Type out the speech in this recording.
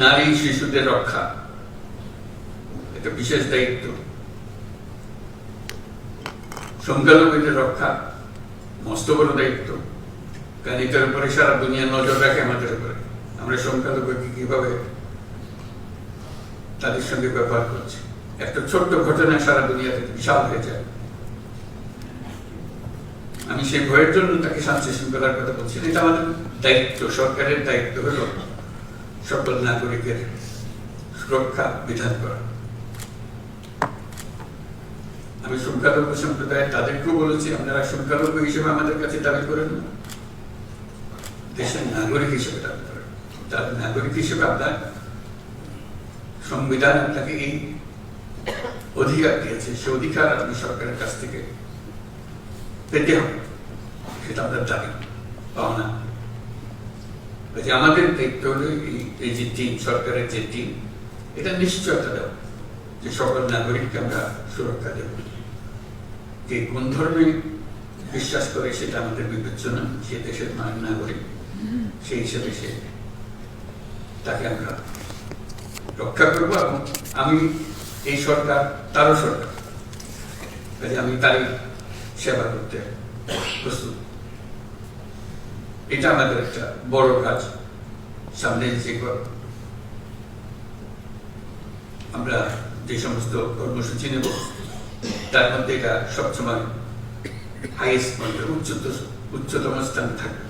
নারী শিশুদের রক্ষা এটা বিশেষ দায়িত্ব। সংখ্যালঘুদের রক্ষা মস্ত বড় দায়িত্ব, কারণ এটার উপরে সারা দুনিয়া নজর রাখে আমাদের উপরে। আমরা সংখ্যালঘুকে কিভাবে তাদের সঙ্গে ব্যবহার করছি, একটা ছোট্ট ঘটনা সারা দুনিয়াতে বিশাল হয়ে যায়। আমি সেই ভয়ের জন্য তাকে শান্তি শৃঙ্খলার কথা বলছি। এটা আমাদের দায়িত্ব, সরকারের দায়িত্ব হলো সকল নাগরিকের সুরক্ষা বিধান করা। আমি সংখ্যালঘু সম্প্রদায় তাদেরকেও বলেছি, আপনারা সংখ্যালঘু হিসেবে আমাদের কাছে দাবি করেন না, দেশের নাগরিক হিসেবে দাবি করেন। তার নাগরিক হিসেবে আপনার সংবিধান আপনাকে এই অধিকার দিয়েছে, সে অধিকার আপনি সরকারের কাছ থেকে পেতে হবে, সেটা আপনার দাবি পাওনা। আমাদের দায়িত্ব হলো এই যে টিম, সরকারের যে টিম, এটা নিশ্চয়তা দেওয়া যে সকল নাগরিককে আমরা সুরক্ষা দেব। যে কোন ধর্মে বিশ্বাস করে সেটা আমাদের বিবেচনা, সে দেশের নাগরিক, সেই হিসেবে সে তাকে আমরা রক্ষা করব। এবং আমি এই সরকার তারও সরকার, আমি তারই সেবা করতে প্রস্তুত। এটা আমাদের একটা বড় কাজ। সামনে যে আমরা যে সমস্ত কর্মসূচি নেব তার মধ্যে এটা সবসময় হাইয়েস্ট পয়েন্ট, উচ্চতম স্থান থাকবে।